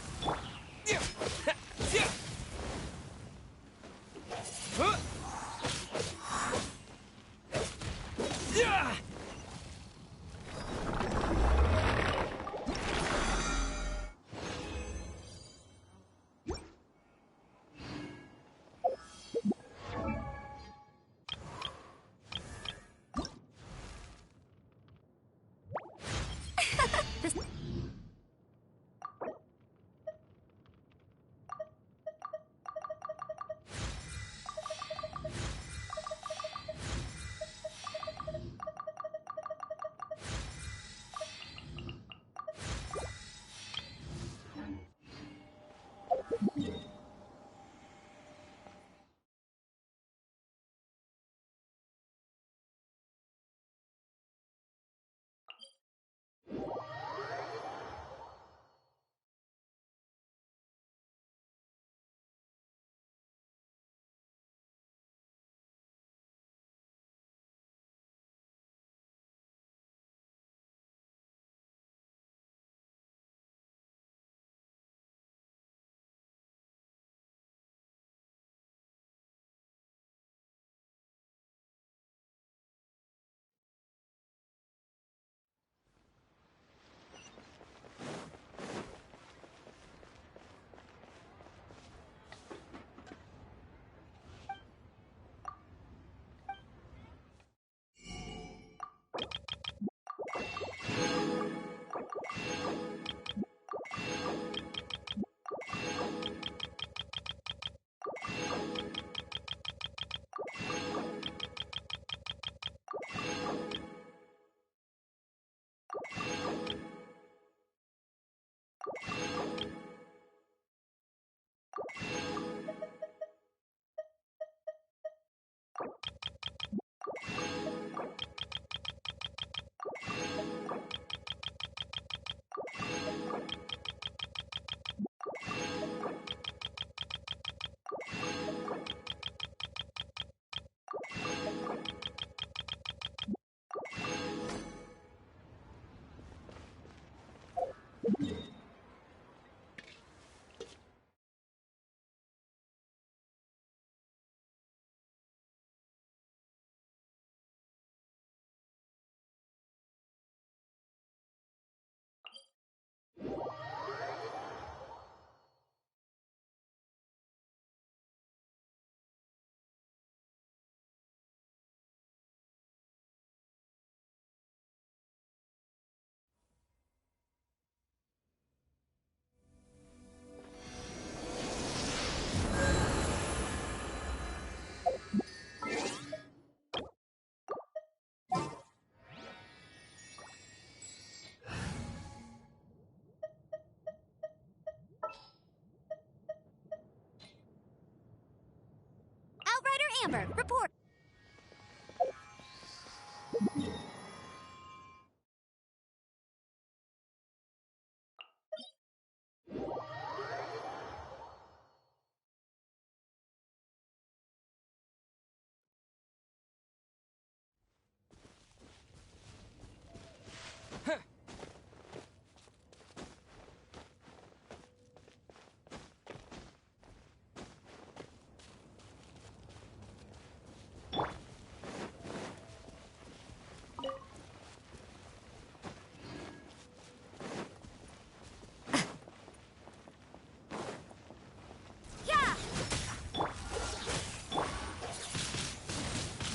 Amber, report.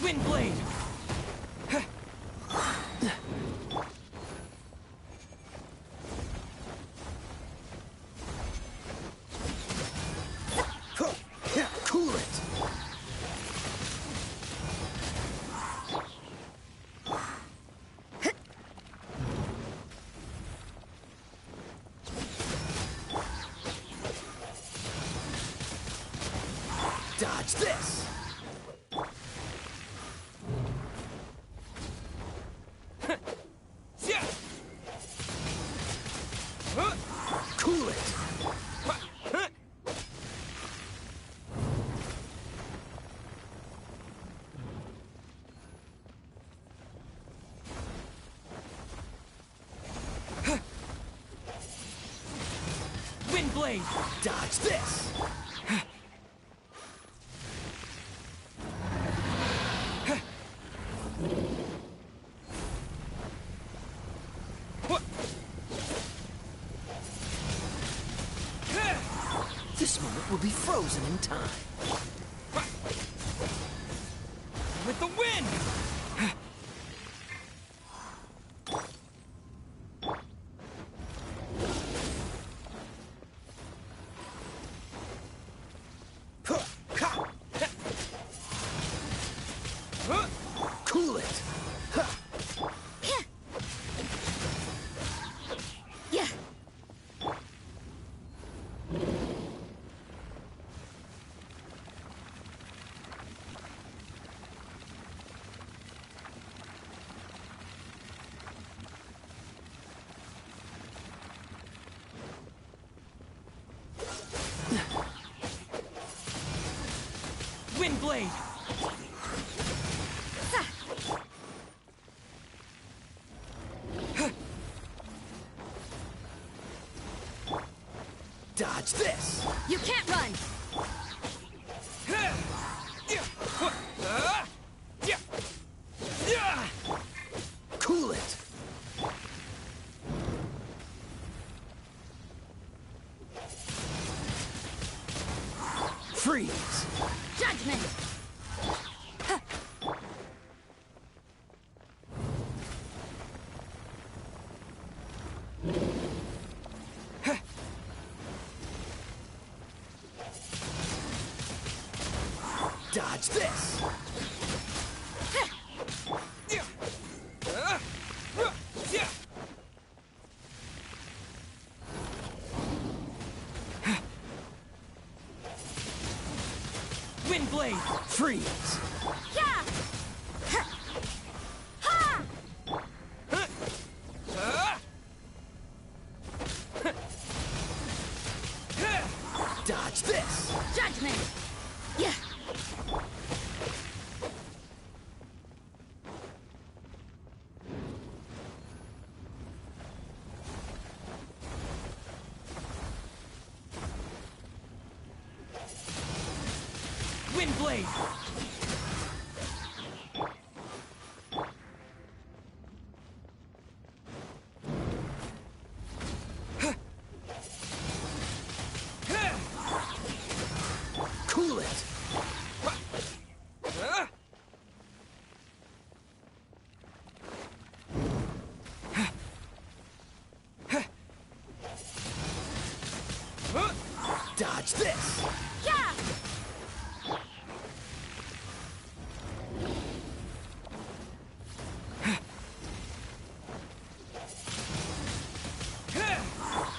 Windblade! Cool it! Dodge this! Cool it! Windblade! Dodge this! This moment will be frozen in time. With the wind! Cool it! Yeah. Windblade! Dodge this! You can't run. Cool it! Freeze! Judgment. Dodge this! Windblade! Freeze! Yeah. Ha. Dodge this! Judgment. Yeah. Windblade! Cool it! Dodge this! Yeah.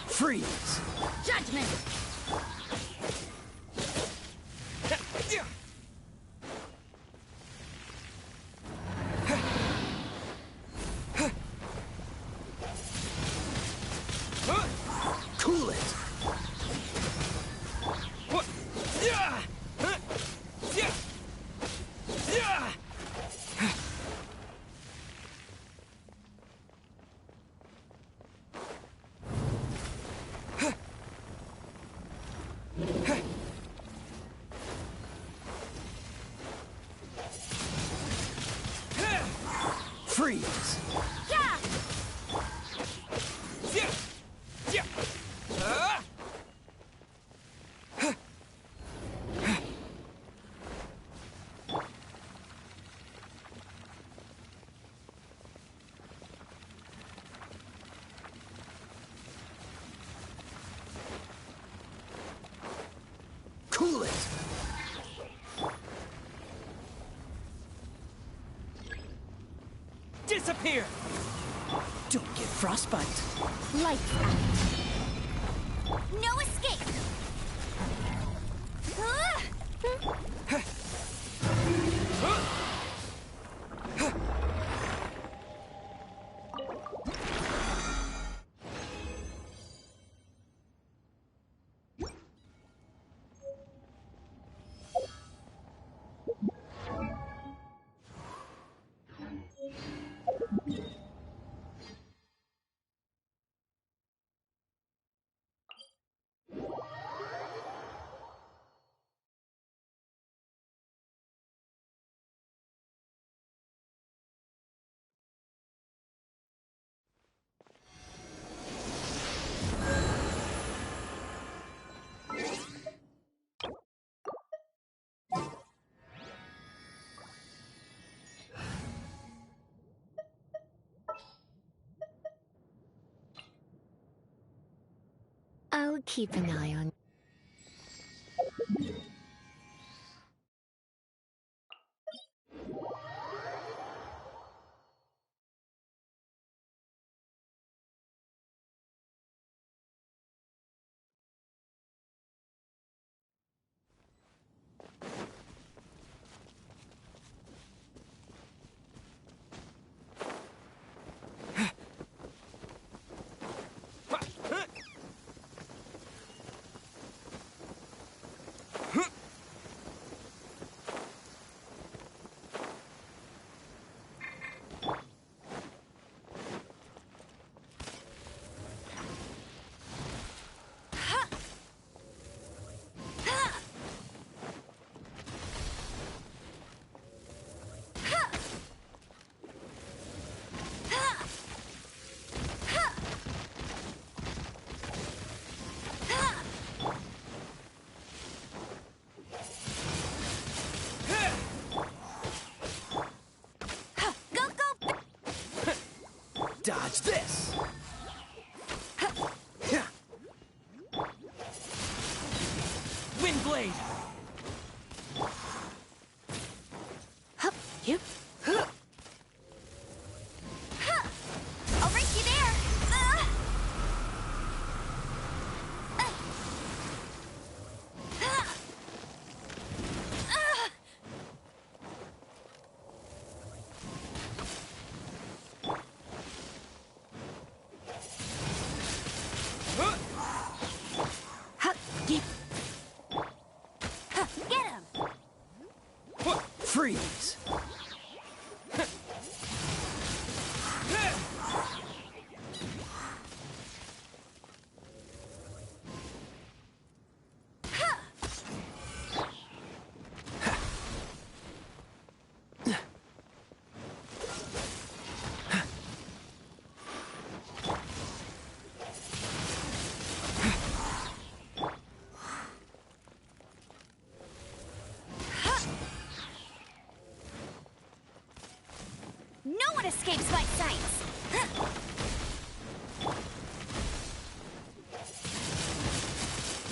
Freeze! Judgment. Freeze! Yeah! Yeah! Yeah! Cool it! Disappear! Don't get frostbite. Lights out. No escape! I'll keep an eye on. Dodge this! Wind blade! Hup, yep. I'll reach you there! Get him! Freeze! No one escapes my sights!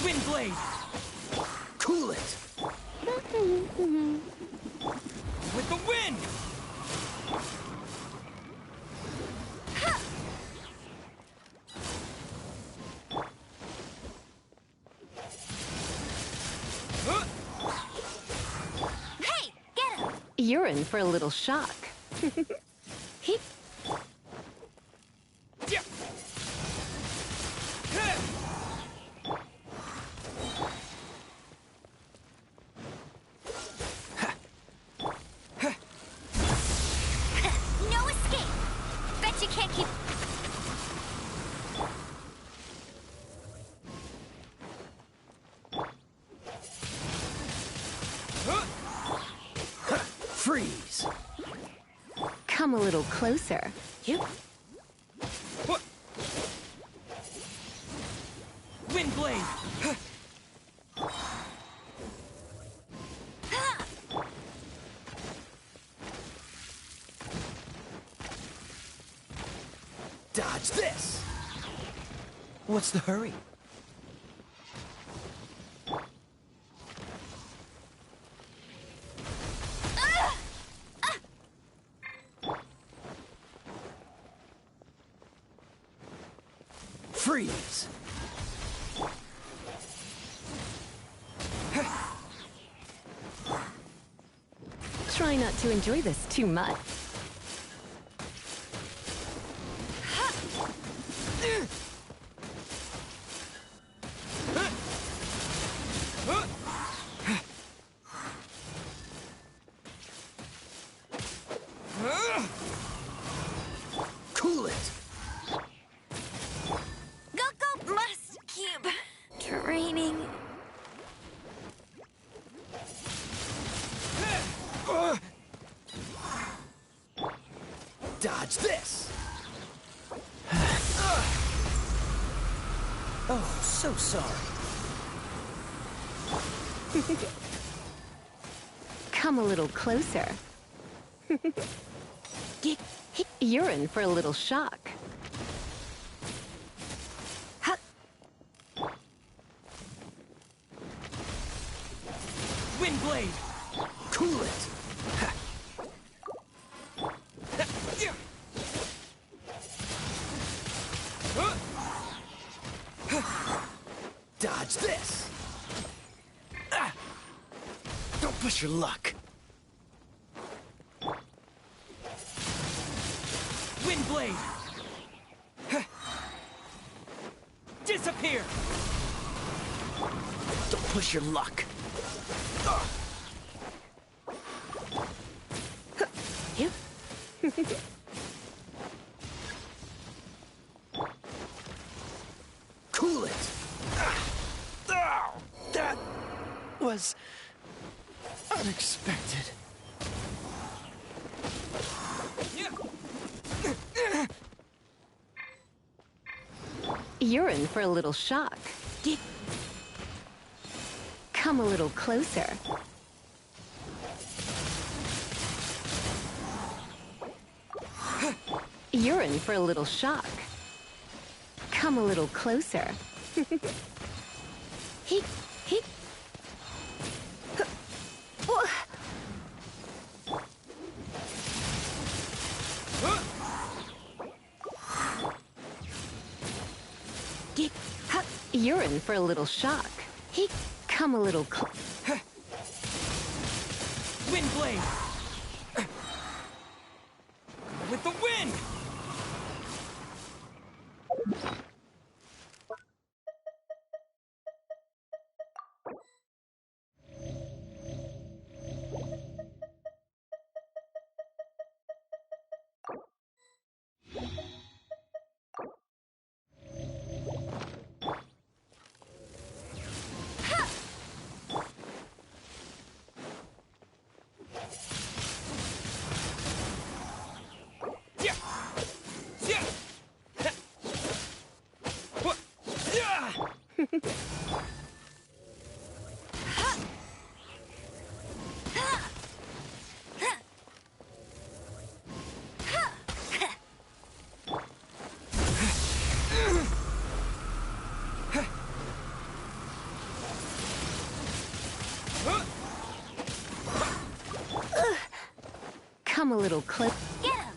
Wind blade! Cool it! With the wind! Hey! Get him! You're in for a little shock. Heep. Yeah. No escape! Bet you can't keep... Freeze! Come a little closer. You? What? Wind blade! Dodge this! What's the hurry? Freeze! Try not to enjoy this too much. Cool it! Go, must cube. Training. Dodge this! Oh, so sorry. Come a little closer. You're in for a little shock. Wind blade! Cool it! Dodge this! Don't push your luck. Wind blade! Disappear! Don't push your luck. You? Cool it! That was unexpected. You're in for a little shock. Come a little closer. You're in for a little shock. Come a little closer. He. You're in for a little shock. Come a little Wind blade! With the wind! Come a little close. Get him!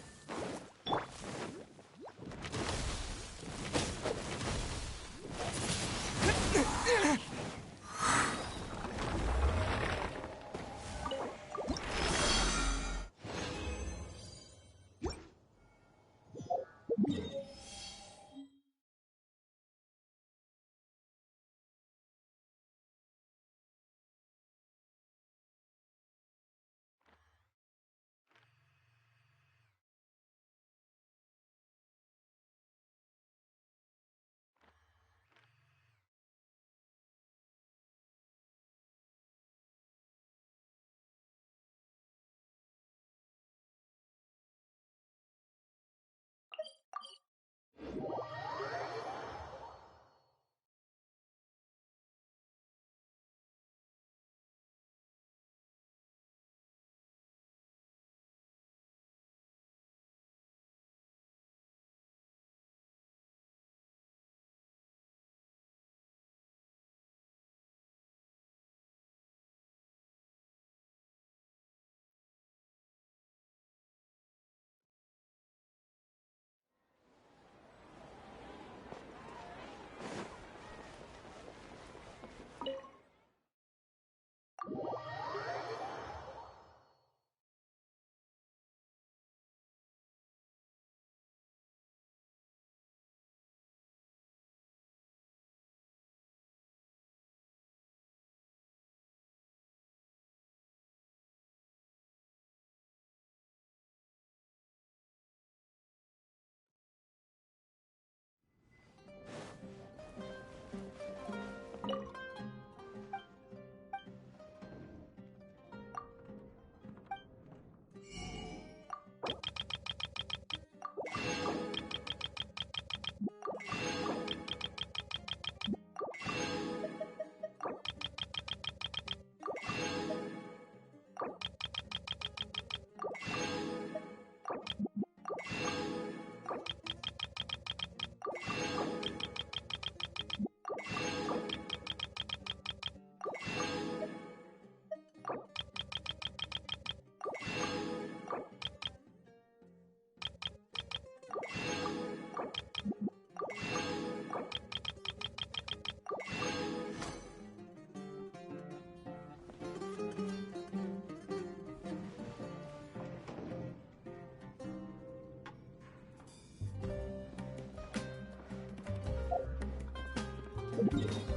you